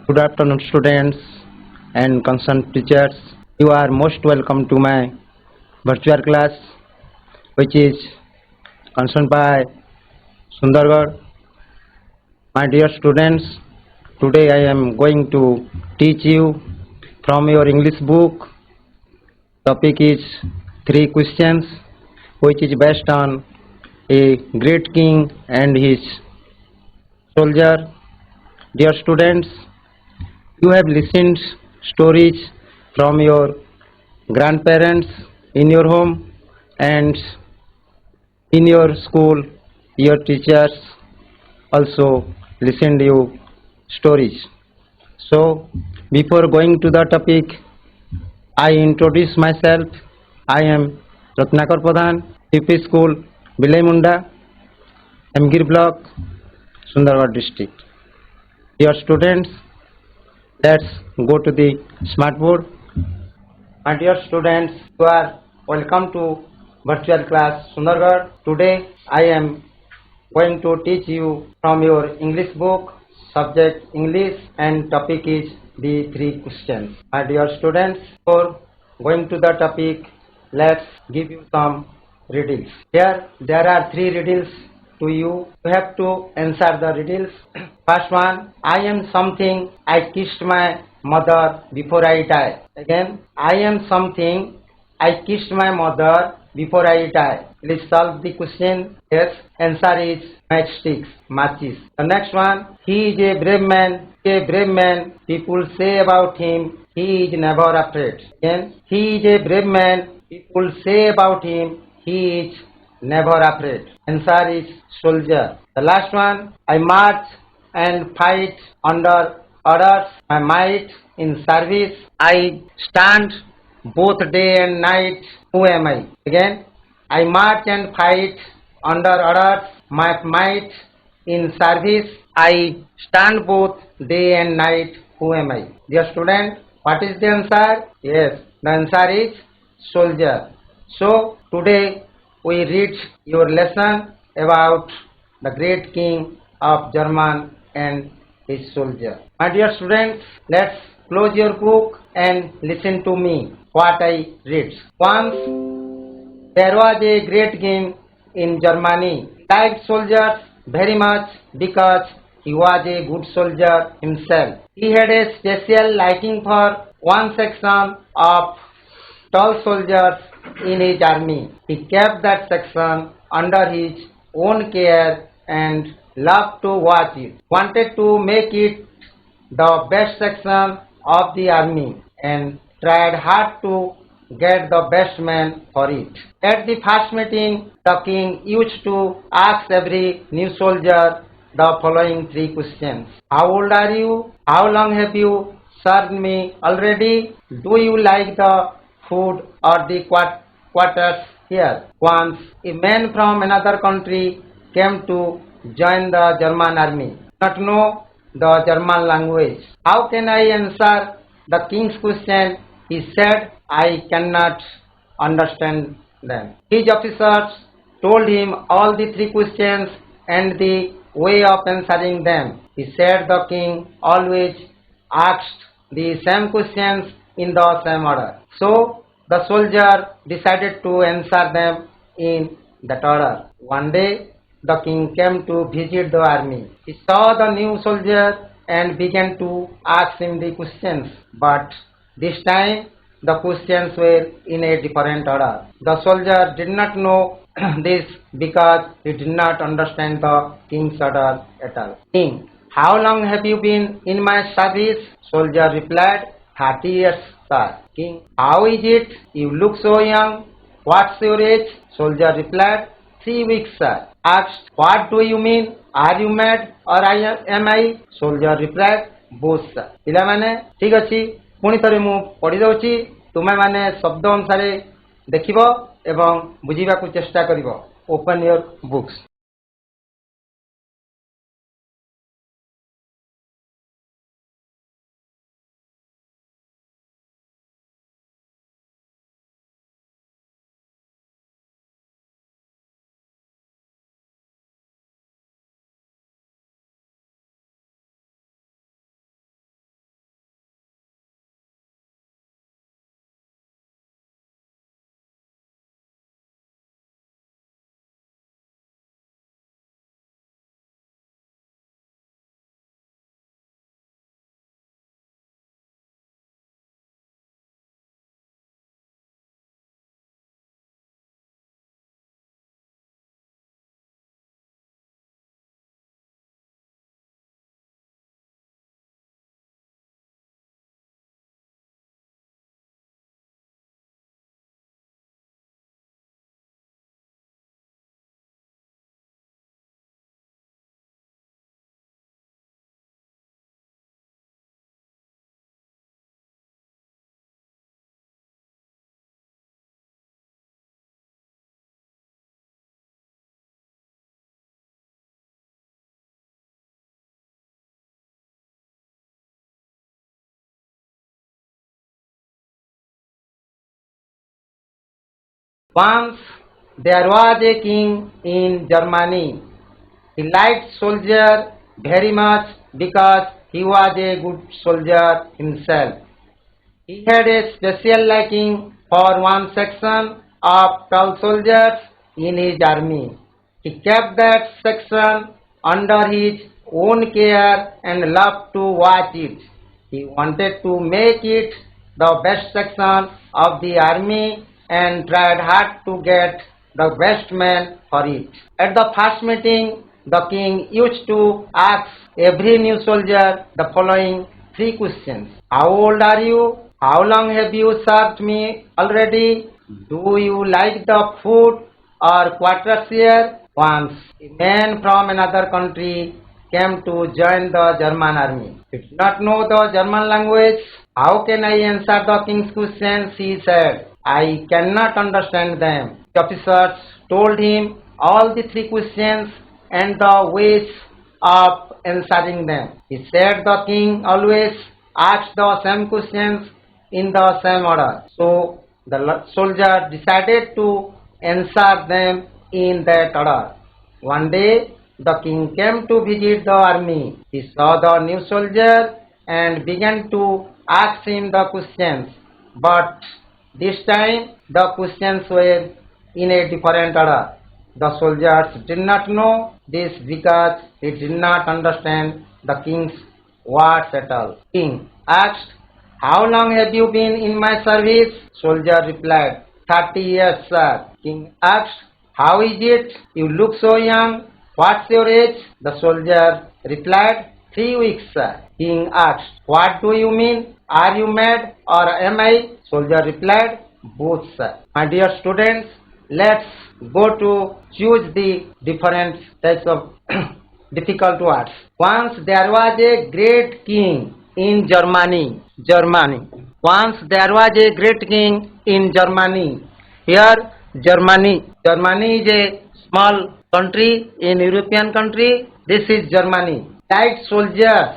Good afternoon, students and concerned teachers. You are most welcome to my virtual class, which is concerned by Sundargarh. My dear students, today I am going to teach you from your English book. Topic is three questions, which is based on a great king and his soldier. Dear students, you have listened stories from your grandparents in your home and in your school. Your teachers also listened you stories. So before going to the topic, I introduce myself. I am Ratnakar Pradhan, CP School, Bilaimunda, Amgir Block, Sundargarh District. Dear students, let's go to the smart board. My dear students, you are welcome to virtual class Sundargarh. Today I am going to teach you from your English book, subject English, and topic is the three questions. My dear students, before going to the topic, let's give you some riddles. Here there are three riddles to you. You have to answer the riddles. First one, I am something, I kissed my mother before I die. Again, I am something, I kissed my mother before I die. Please solve the question. Yes, answer is matchsticks, matches. The next one, he is a brave man, a brave man. People say about him, he is never afraid. Again, he is a brave man. People say about him, he is never afraid. Answer is soldier. The last one, I march and fight under orders. My might in service. I stand both day and night. Who am I? Again, I march and fight under orders. My might in service. I stand both day and night. Who am I? Dear student, what is the answer? Yes, the answer is soldier. So today we read your lesson about the great king of German and his soldier. My dear students, let's close your book and listen to me what I read. Once there was a great king in Germany. He liked soldiers very much because he was a good soldier himself. He had a special liking for one section of tall soldiers in his army. He kept that section under his own care and loved to watch it. Wanted to make it the best section of the army and tried hard to get the best man for it. At the first meeting, the king used to ask every new soldier the following three questions. How old are you? How long have you served me already? Do you like the food or the quarters here? Once a man from another country came to join the German army. Not know the German language. How can I answer the king's question? He said, I cannot understand them. His officers told him all the three questions and the way of answering them. He said the king always asked the same questions in the same order. So the soldier decided to answer them in that order. One day the king came to visit the army. He saw the new soldier and began to ask him the questions. But this time the questions were in a different order. The soldier did not know this because he did not understand the king's order at all. King, how long have you been in my service? Soldier replied, 30 years, sir. King, how is it? You look so young. What's your age? Soldier replied, 3 weeks, sir. Asked, what do you mean? Are you mad or am I? Soldier replied, both, sir. ପିଲାମାନେ ଠିକ ଅଛି, ପୁଣି ଥରେ ମୁଁ ପଢି ଦଉଛି, ତୁମେମାନେ ଶବ୍ଦ ଅନୁସାରେ ଦେଖିବ ଏବଂ ବୁଝିବାକୁ ଚେଷ୍ଟା କରିବ. Open your books. Once there was a king in Germany. He liked soldier very much because he was a good soldier himself. He had a special liking for one section of tall soldiers in his army. He kept that section under his own care and loved to watch it. He wanted to make it the best section of the army and tried hard to get the best man for it. At the first meeting, the king used to ask every new soldier the following 3 questions. How old are you? How long have you served me already? Do you like the food or quarters here? Once a man from another country came to join the German army. He did not know the German language. How can I answer the king's questions? He said. I cannot understand them. The officers told him all the 3 questions and the ways of answering them. He said the king always asked the same questions in the same order. So the soldier decided to answer them in that order. One day the king came to visit the army. He saw the new soldier and began to ask him the questions. But this time the questions were in a different order. The soldiers did not know this because he did not understand the king's words at all. King asked, how long have you been in my service? Soldier replied, 30 years, sir. King asked, how is it? You look so young. What's your age? The soldier replied, 3 weeks, sir. King asked, what do you mean? Are you mad or am I? Soldier replied, both, sir. My dear students, let's go to choose the different types of difficult words. Once there was a great king in Germany. Once there was a great king in Germany. Here Germany is a small country in European country. This is Germany. Like soldiers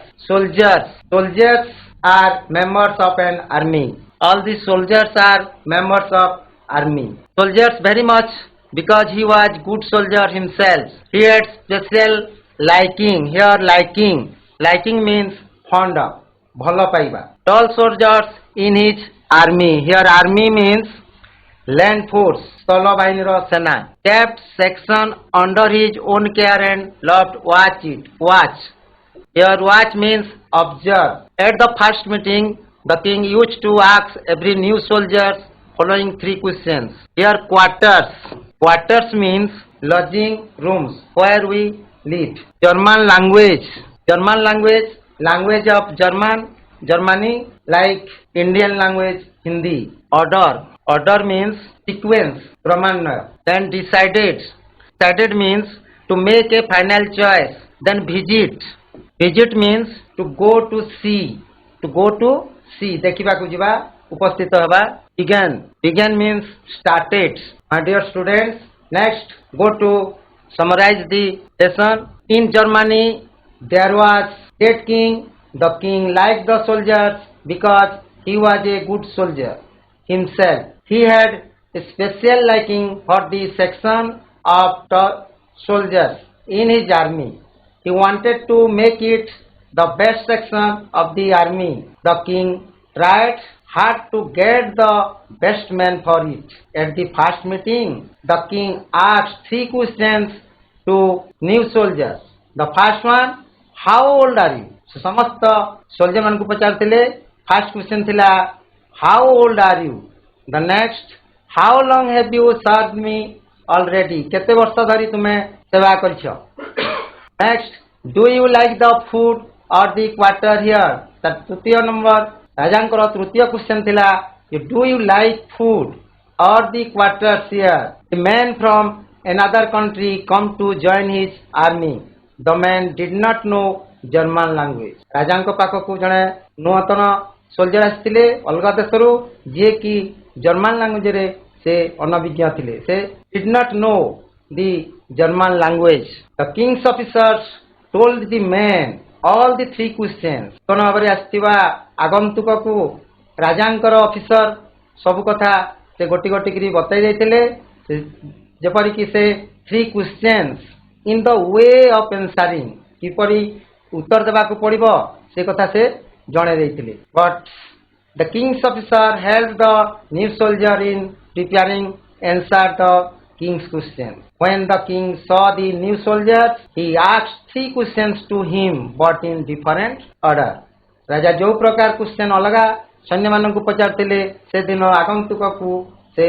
are members of an army. All these soldiers are members of army. Soldiers very much because he was good soldier himself. He had special liking. Here liking means fond of, bhalo paiba. Tall soldiers in his army. Here army means land force, stolo bahiniro sena. Kept section under his own care and loved watch. Here watch means observe. At the first meeting, the king used to ask every new soldier following 3 questions. Here quarters means lodging rooms where we live. German language of Germany like Indian language Hindi. Order means sequence, pramanna. Then decided means to make a final choice. Then visit means to go to see. देखिबा को जिबा उपस्थित हवा. Began means started. My dear students, next go to summarize the lesson. In Germany there was great king. The king liked the soldiers because he was a good soldier himself. He had a special liking for the section of soldiers in his army. He wanted to make it the best section of the army. The king tried hard to get the best man for it. At the first meeting, the king asked 3 questions to new soldiers. The first one, how old are you? समस्त soldier मान को पचारथिले. First question थिला how old are you? The next, how long have you served me already? केते वर्ष धरि तुमे सेवा करछो? Next, do you like the food or the quarter here? तृतीय नंबर राजांकर तृतीय क्वेश्चन थिला do you like food or the quarters here? The man from another country come to join his army. The man did not know German language. राजांको पाखकु जणे नूतन soldier आस्थिले अलगा देशरु जे कि German language रे से अनभिज्ञ थिले. से did not know the German language. The king's officers told the man all the 3 questions. कोन भाबरे आस्थिबा आगंतुक को राजांकर ऑफिसर सब कथा से गोटी गोटी करी बताई दैथिले ଯେପରିକି ସେ 3 questions in the way of answering କିପରି ଉତ୍ତର ଦେବାକୁ ପଡ଼ିବ ସେ କଥା ସେ ଜଣେଇ ଦେଇଥିଲେ but the king's officer helped the new soldier in preparing answer the king's question. When the king saw the new soldier, he asked 3 questions to him but in different order. राजा जो प्रकार क्वेश्चन अलगा सैन्य मानक पचारथिले से दिन आगंतुक को से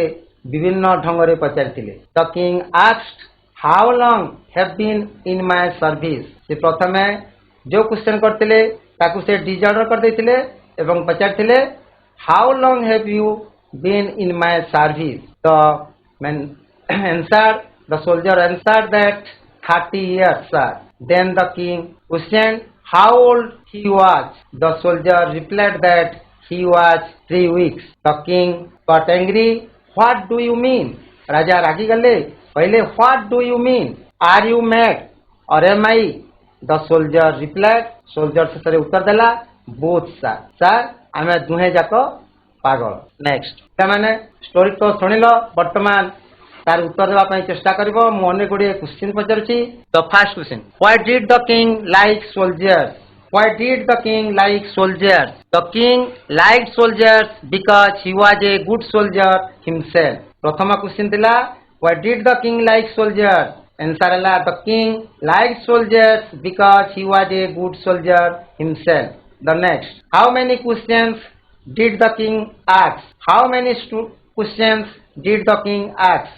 विभिन्न ढंगरे पचारथिले. The king asked how long have been in my service. से प्रथमे जो क्वेश्चन करथिले ताकू से डिजॉर्डर कर देथिले एवं पचारथिले how long have you been in my service. The man answered, the soldier answered that 30 years, sir. Then the king questioned how old he was. The soldier replied that he was 3 weeks. The king got angry. What do you mean? राजा रागी गले पहले what do you mean? Are you mad or am I? The soldier replied. Soldier से उत्तर देला both sir. Sir आमे दुहे जाको पागल. Next तमाने story तो सुनिलो वर्तमान तार उत्तर देवा पई चेष्टा करिवो मु अनेक गुडी question पचारछि. The first question, why did the king like soldiers? Why did the king like soldiers? The king liked soldiers because he was a good soldier himself. प्रथम क्वेश्चन दिला why did the king like soldiers? Answer la the king liked soldiers because he was a good soldier himself. The next, how many questions did the king ask? How many questions did the king ask?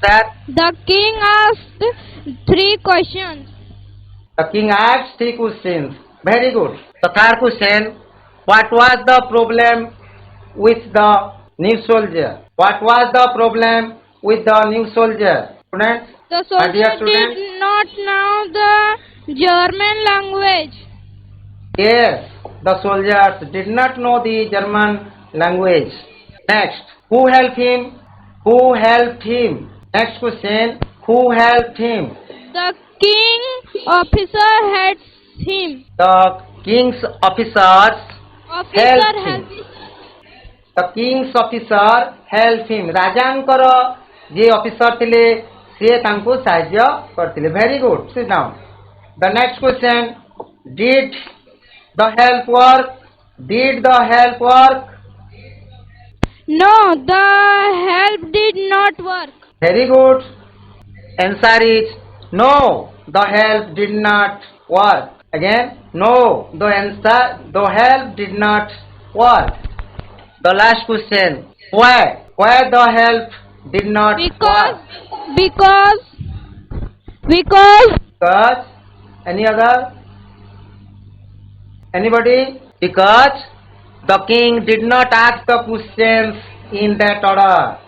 That The king asked 3 questions. the king asked 3 questions. Very good. The third question, what was the problem with the new soldier? What was the problem with the new soldier? Students, The my dear soldier students. did not know the German language. Yes, the soldiers did not know the German language. Next, who helped him? Who helped him? Next question, who helped him? The king officer helps him. The king's officers Officer helped him. helps The king's officer helped him. राजांकर J officer थिले से तांको सहाय्य करथिले. Very good. Sit down. The next question, did the help work? Did the help work? No, the help did not work. Very good. Answer is no. The help did not work. Again, no. The help did not work. The last question, why? Why the help did not Because work? because Because any other? Anybody? Because the king did not ask the questions in that order.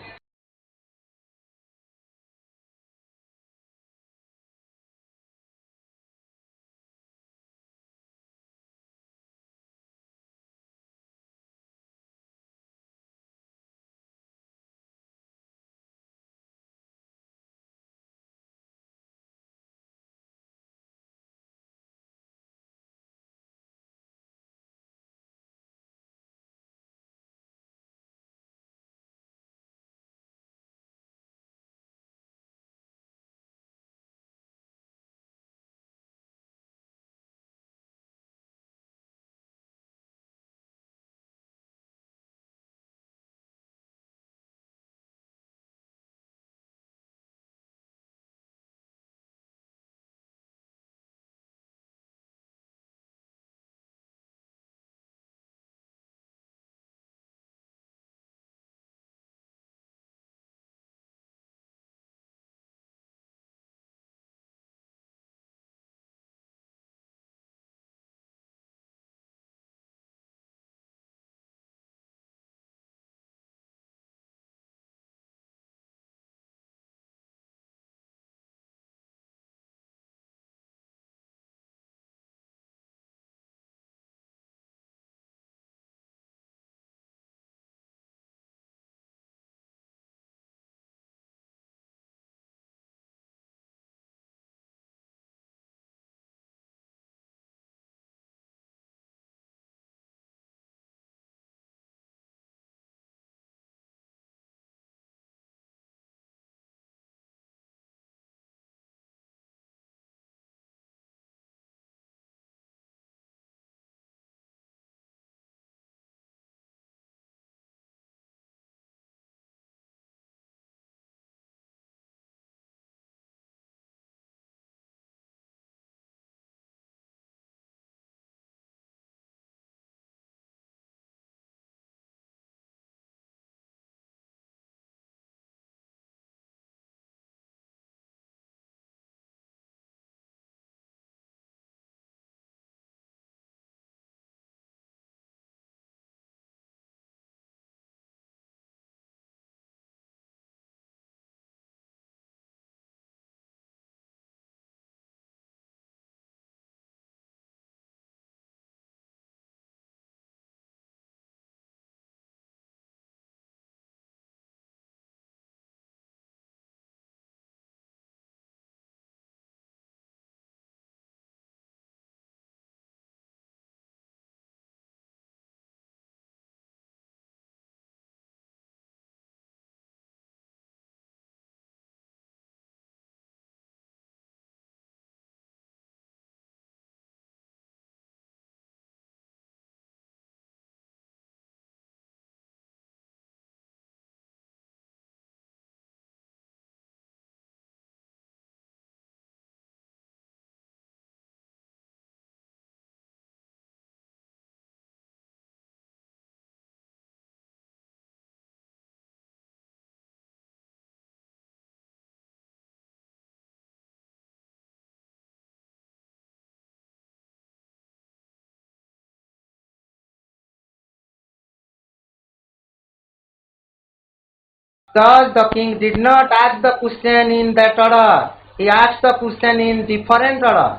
Thus the king did not ask the question in that order. He asked the question in different order.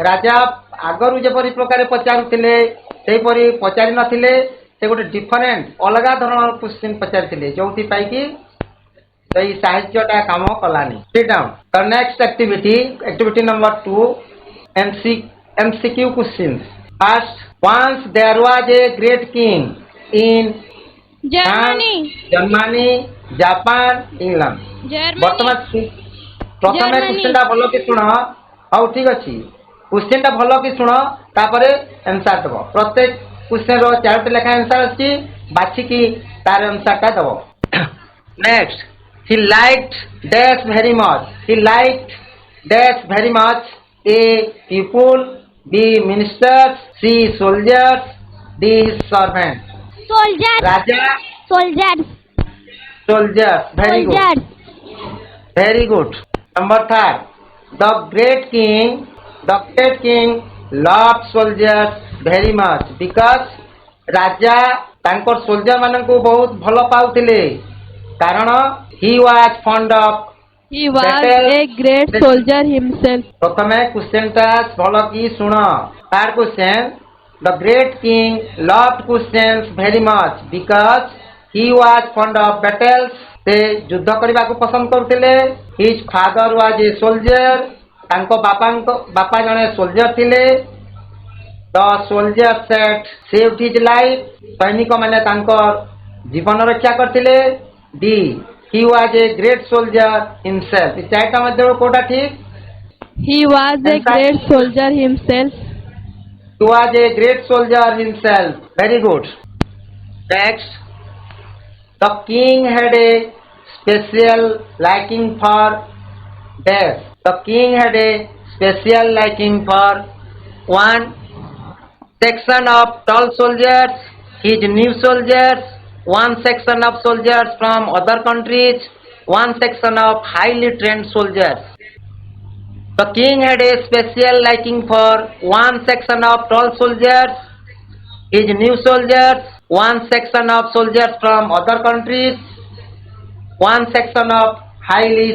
ରାଜା ଆଗରୁ ଯେପରି ପ୍ରକାରେ ପଚାରୁଥିଲେ ସେହିପରି ପଚାରି ନଥିଲେ, ସେ ଗୋଟେ different ଅଲଗା ଧରଣର କ୍ୱେଶ୍ଚିନ୍ ପଚାରିଥିଲେ, ଯୋଉଥିପାଇଁ କି ସେଇ ସାହାଯ୍ୟଟା କାମ କଲାନି। Sit down. The next activity number 2, MCQ questions. First, once there was a great king in Germany. Germany, Japan, England. ବର୍ତ୍ତମାନ ପ୍ରଥମେ କ୍ୱେଶ୍ଚିନ୍ଟା ଭଲ କି ଶୁଣ। ହଉ ଠିକ ଅଛି, କ୍ୱେଶ୍ଚିନ୍ଟା ଭଲ କି ଶୁଣ, ତାପରେ ଆନ୍ସର ଦେବ। ପ୍ରତ୍ୟେକ କ୍ୱେଶ୍ଚିନ୍ର 4ଟି ଲେଖା ଆନ୍ସର ଅଛି, ବାଛିକି ତାର ଆନ୍ସରଟା ଦେବ। Next, he liked dash very much. He liked dash very much. A people, B ministers, C soldiers, D servants. Soldier. Raja, Soldier. soldiers. Very good. Very good. Number 3, the great king loved soldiers very much because ରାଜା ତାଙ୍କର soldier ମାନଙ୍କୁ ବହୁତ ଭଲ ପାଉଥିଲେ, କାରଣ he was fond of He was a great soldier himself. ପ୍ରଥମେ କ୍ୱେଶ୍ଚିନ୍ଟା ଭଲ କି ଶୁଣ। ତାର question, the great king loved questions very much because he was fond of battles. ସେ ଯୁଦ୍ଧ କରିବାକୁ ପସନ୍ଦ କରୁଥିଲେ। His father was a soldier. ତାଙ୍କ ବାପା ଜଣେ ସୋଲଜର ଥିଲେ। The soldier saved his life. ସୈନିକ ମାନେ ତାଙ୍କର ଜୀବନ ରକ୍ଷା କରିଥିଲେ। D, he was a great soldier himself. ଏ ଚାରିଟା ମଧ୍ୟରୁ କୋଉଟା ଠିକ? He was a great soldier himself. He was a great soldier himself. Very good. Next, the king had a special liking for dash. The king had a special liking for 1 section of tall soldiers, his new soldiers, 1 section of soldiers from other countries, 1 section of highly trained soldiers. The king had a special liking for 1 section of tall soldiers, his new soldiers, 1 section of soldiers from other countries, 1 section of highly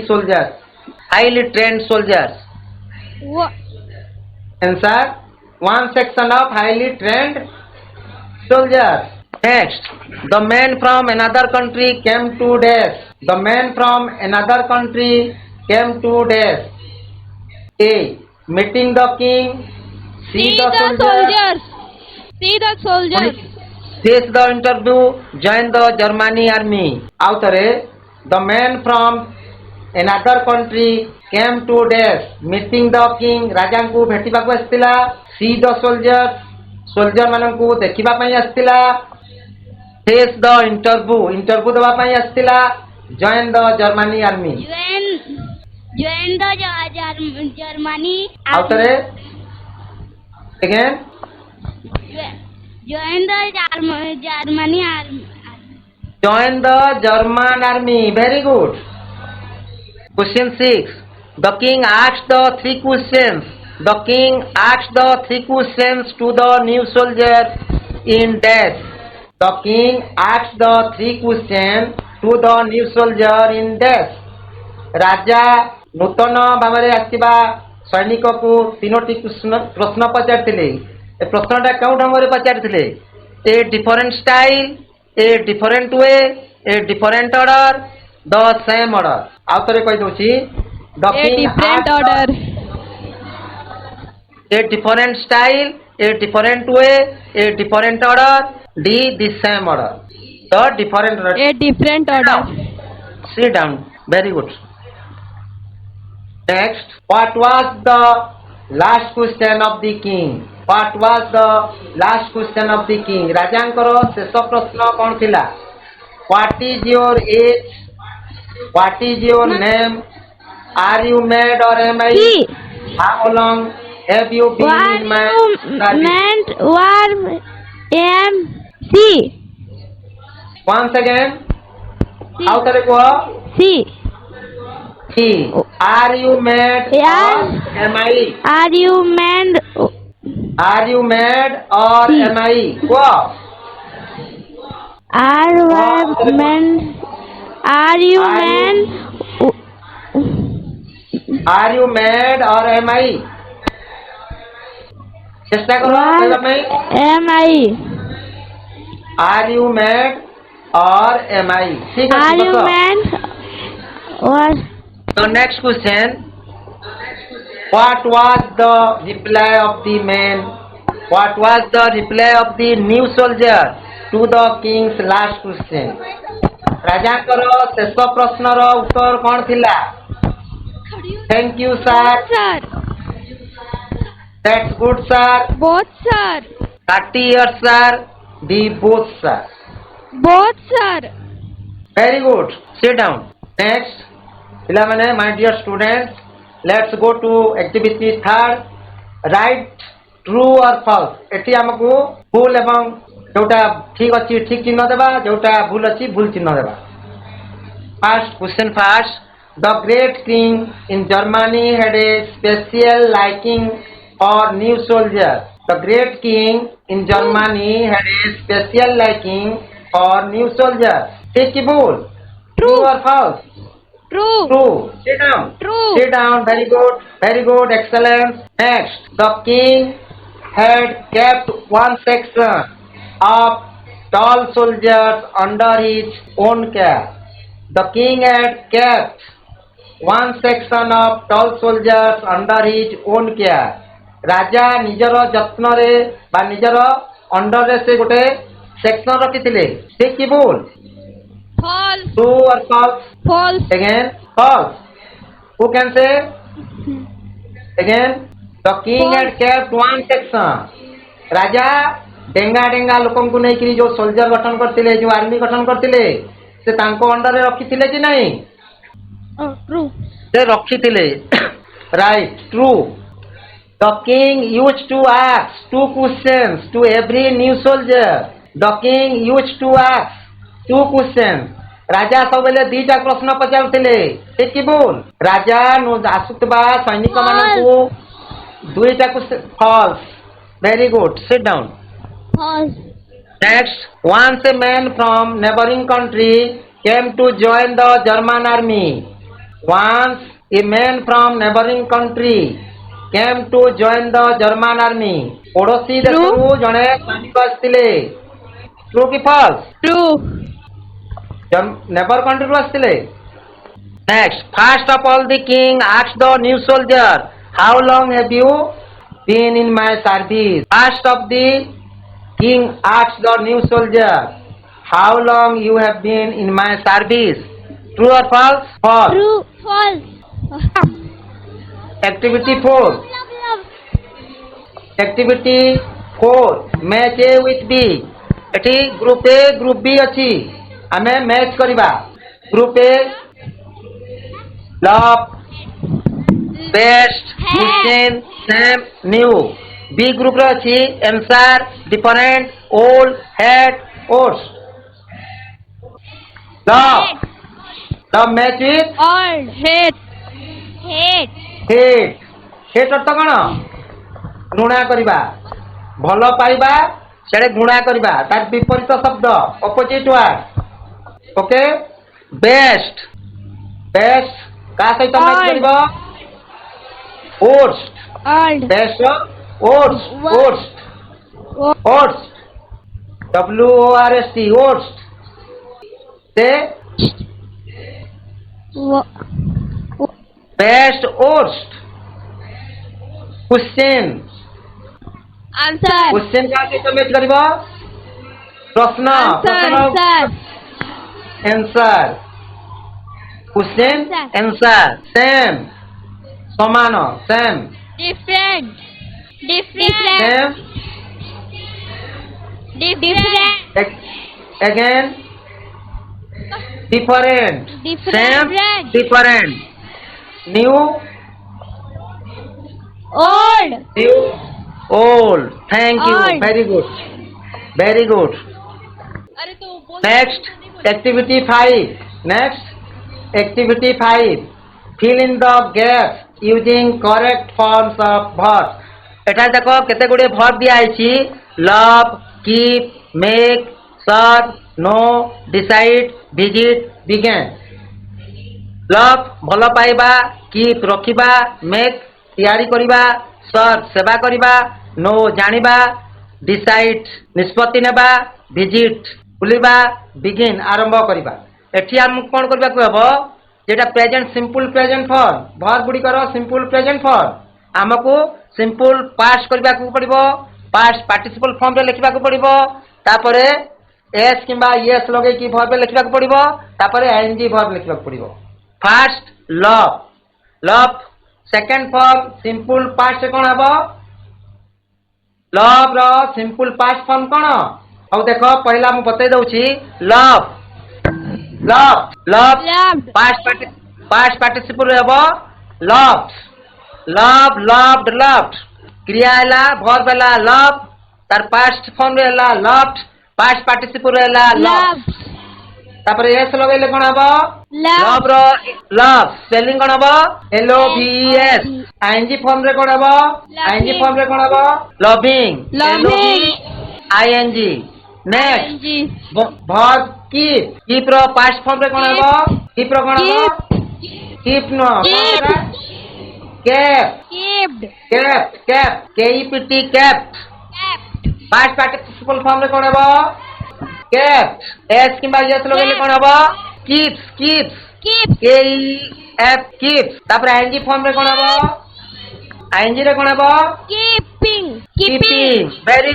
trained soldiers. What? Answer, 1 section of highly trained soldiers. Next, the man from another country came to dash. The man from another country came to dash. A, meeting the king. See the soldiers. See the soldiers. Face the interview. Join the Germany army. Authore, the man from another country came to dash. Meeting the king. ରାଜାଙ୍କୁ ଭେଟିବାକୁ ଆସିଥିଲା। See the soldiers. Soldier ମାନଙ୍କୁ ଦେଖିବା ପାଇଁ ଆସିଥିଲା। Face the interview. Interview ଦେବା ପାଇଁ ଆସିଥିଲା। Join the Germany army. Join the Germany. authore, again. Join the Germany army. Join the German army. Very good. Question 6. The king asked the 3 questions. The king asked the 3 questions to the new soldier in dash. The king asked the 3 questions to the new soldier in dash. ରାଜା ନୂତନ ଭାବରେ ଆସିବା ସୈନିକକୁ 3ଟି ପ୍ରଶ୍ନ ପଚାରିଥିଲେ। ଏ ପ୍ରଶ୍ନଟା କେଉଁ ଢଙ୍ଗରେ ପଚାରିଥିଲେ? ଏ different style, A different way, A different order, the same order. ଆଉ ଥରେ କହିଦେଉଛି, the king different order. A different style, a different way, a different order, D, the same order. The different order. A different order. Sit down. Very good. Next, what was the last question of the king? What was the last question of the king? ରାଜାଙ୍କର ଶେଷ ପ୍ରଶ୍ନ କ'ଣ ଥିଲା? What is your age? What is your name? Are you married or am I? How long have you been in my meant war am C. Once again. How to go? C. C. Are you married or am I? Are you married? Are you married or am I? Go. Are you Are man? Are you mad or am I? चेष्टा करो कहवा ପାଇଁ। Am I? Are you mad or am I? ठीक है Are you बस। man? Or So next question. What was the reply of the man? What was the reply of the new soldier to the king's last question? ରାଜାଙ୍କର ଶେଷ ପ୍ରଶ୍ନର ଉତ୍ତର କଣ ଥିଲା? Thank you sir. sir? That's good sir. Both sir. 30 years sir. The both sir. Both sir. Very good. Sit down. Next. ପିଲାମାନେ my dear students, let's go to activity third. Write true or false. ଏଠି ଆମକୁ ଭୁଲ ଏବଂ ଯୋଉଟା ଠିକ ଅଛି ଠିକ ଚିହ୍ନ ଦେବା, ଯୋଉଟା ଭୁଲ ଅଛି ଭୁଲ ଚିହ୍ନ ଦେବା। First question first. The great king in Germany had a special liking for new soldiers. The great king in Germany had a special liking for new soldiers. ठीक की भूल? True or false? True. True. Sit down. True. Sit down. Very good. Very good. Excellent. Next. The king had kept one section of tall soldiers under his own care. The king had kept one section of tall soldiers under his own care. ରାଜା ନିଜର ଯତ୍ନରେ ବା ନିଜର ଅଣ୍ଡରରେ ସେ ଗୋଟେ section ରଖିଥିଲେ। ଠିକ କି ଭୁଲ? False. True or false? False. Again, false. Who can say? Again, the king had kept one section. राजा डेंगा डेंगा लोकंकु नहीं कि जो सोल्जर गठन करथिले, जो आर्मी गठन करथिले, से तांको अंडर रे रखिथिले कि नहीं? Oh, true. से रखिथिले। Right, true. The king used to ask two questions to every new soldier. The king used to ask two questions. राजा सबले दीटा प्रश्न पचारुथिले। ठीक कि भूल? राजा आसुतबा सैनिक मानकु दुईटा question. false. Very good. Sit down. False. Next, once a man from neighboring country came to join the German army. Once a man from neighboring country came to join the German army. पड़ोसी देशरू जणे सैनिक आस्तिले। True कि false? True. Neighbor country आस्तिले। Next, first of all the king asked the new soldier, how long have you been in my service? First of the king asked the new soldier, how long you have been in my service? True or false? False. True. False. Activity 4. Activity 4. Match A with B. एठी group A group B अछि। आमे match करिबा। Group A love, best, question, same, new. B group रे अछि answer, different, old, had, worst. Love. Love match with Old. Hate. Hate. hate. hate अर्थ कौन? घृणा करिबा। भल पाइबा सेडे घृणा करिबा। तार विपरीत शब्द opposite word. Okay? Best. Best का सहित मैच करिबो? worst. Old. Best worst. worst. worst. WORST worst. से best worst. Question Answer. Question का सहित मैच करिबो? प्रश्न Answer. Answer question Answer. Answer same समान same Different. Different. Same Different. again different same Different. different new Old. new old. Thank you. Old. Very good. Very good. Next activity 5. Next activity 5. Fill in the gaps using correct forms of verbs. एटा देखो केते गुडे verb दिया आइछि। love, keep, make, serve, know, decide, visit, begin. Love ଭଲ ପାଇବା, keep ରଖିବା, make ତିଆରି କରିବା, serve ସେବା କରିବା, know ଜାଣିବା, decide ନିଷ୍ପତ୍ତି ନେବା, visit ବୁଲିବା, begin ଆରମ୍ଭ କରିବା। ଏଠି ଆମକୁ କ'ଣ କରିବାକୁ ହେବ? যেটা present simple present form verb গুড়িকর সিম্পল প্রেজেন্ট ফর্ম ଆମକୁ ସିମ୍ପଲ ପାଷ୍ଟ କରିବାକୁ ପଡ଼ିବ ପାଷ୍ଟ ପାର୍ଟିସିପଲ ଫର୍ମରେ ଲେଖିବାକୁ ପଡ଼ିବ ତାପରେ ଏସ୍ କିମ୍ବା ୟେସ୍ ଲଗେଇକି ଭର୍ବରେ ଲେଖିବାକୁ ପଡ଼ିବ ତାପରେ ଏନଜି ଭର୍ବ ଲେଖିବାକୁ ପଡ଼ିବ first love love second form simple ପାଷ୍ଟରେ କ'ଣ ହେବ ଲଭ୍ ର ସିମ୍ପଲ ପାଷ୍ଟ ଫର୍ମ କ'ଣ ଆଉ ଦେଖ ପହିଲା ମୁଁ ବତେଇ ଦଉଛି love love love past participle ହେବ loved love loved loved क्रिया ହେଲା verb ହେଲା love ତାର past form ରେ ହେଲା loved past participle ରେ ହେଲା loved ତାପରେ s ଲଗେଇଲେ କ'ଣ ହେବ love ର love spelling କ'ଣ ହେବ l o v e s ing form ରେ କ'ଣ ହେବ ing form ରେ କ'ଣ ହେବ loving l o v i n g next verb keep ର past form ରେ କ'ଣ ହେବ keep ର କ'ଣ ହେବ keep ନ kept k e p t kept past participle form ରେ କ'ଣ ହେବ kept s କିମ୍ବା s ଲଗେଇଲେ କ'ଣ ହେବ keeps k e f keeps ତାପରେ ing form ରେ କ'ଣ ହେବ ing ରେ କ'ଣ ହେବ keeping very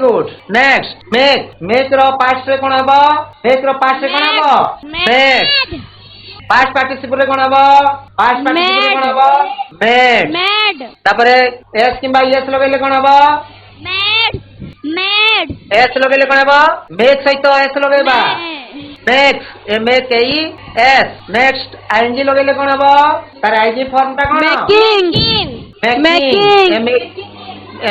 good next make ର past ରେ କ'ଣ ହେବ make ର past ରେ କ'ଣ ହେବ make past participle ରେ କ'ଣ ହେବ past participle ରେ କ'ଣ ହେବ made ତାପରେ s କିମ୍ବା s ଲଗେଇଲେ କ'ଣ ହେବ s ଲଗେଇଲେ କ'ଣ ହେବ make ସହିତ s ଲଗେଇବା next make e s next ing ଲଗେଇଲେ କ'ଣ ହେବ ତାର ing ଫର୍ମ ଟା କ'ଣ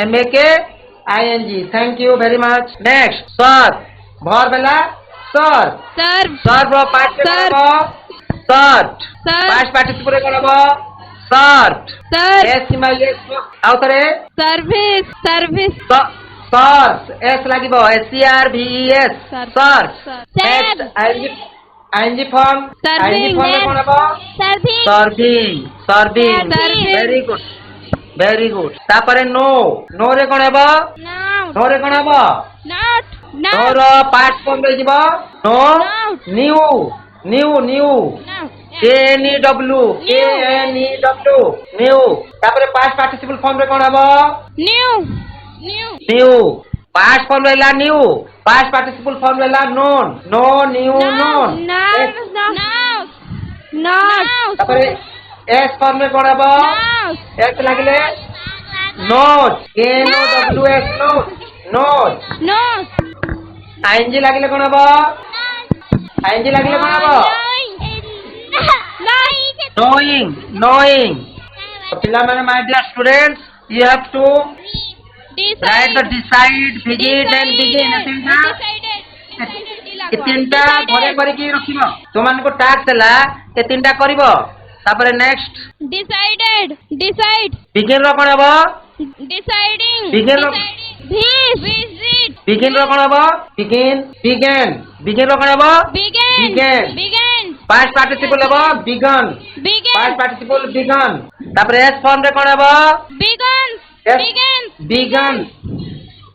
making thank you very much next serve verb ହେଲା serve ର past ରେ କ'ଣ ହେବ served past participle ରେ କ'ଣ ହେବ served s କିମ୍ବା s ଆଉ ଥରେ service s ଲାଗିବ s e r v e s serve next ing form ରେ କ'ଣ ହେବ serving very good ତାପରେ no ରେ କ'ଣ ହେବ no ରେ କ'ଣ ହେବ no ର past form ରେ ଯିବ no new k n e w new ତାପରେ past participle form ରେ କ'ଣ ହେବ new past form ରେ ହେଲା new past participle form ରେ ହେଲା known ତାପରେ s form ରେ କ'ଣ ହେବ s ଲାଗିଲେ note k n o w s note ing ଲାଗିଲେ କ'ଣ ହେବ knowing ପିଲାମାନେ my dear students you have to write the decide visit and begin ଏ ତିନିଟା ଘରେ କରିକି ରଖିବ ତୁମମାନଙ୍କୁ ଟାସ୍କ ହେଲା ଏ ତିନିଟା କରିବ ତାପରେ ନେକ୍ସଟ begin ର କ'ଣ ହେବ begin ର କ'ଣ ହେବ begin ର କ'ଣ ହେବ past participle ହେବ begun past participle begun ତାପରେ s form ରେ କ'ଣ ହେବ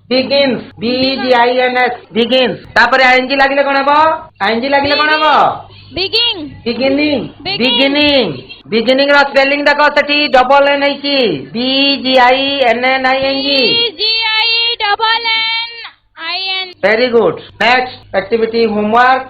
begins b e g i n s begins ତାପରେ ing ଲାଗିଲେ କ'ଣ ହେବ beginning ର ସ୍ପେଲିଂ ଦେଖ ସେଠି ଡବଲ n ହେଇଛି b g i n n i n g very good next activity homework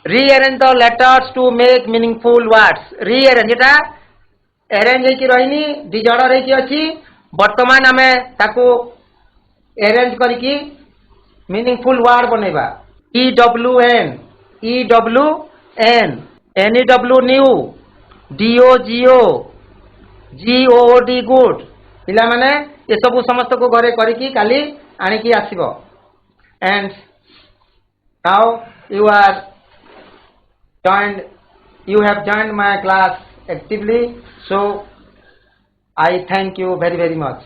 rearrange the letters to make meaningful words. Rearrange এটা arrange ହେଇକି ରହିନି disorder ହେଇକି ଅଛି ବର୍ତ୍ତମାନ ଆମେ ତାକୁ arrange କରିକି meaningful word बनेଇବା. EWN NEW new DOGO GOOD good. ପିଲାମାନେ ଏସବୁ ସମସ୍ତକୁ ଘରେ କରିକି କାଲି ଆଣିକି ଆସିବ. And now you have joined my class actively, so I thank you very much.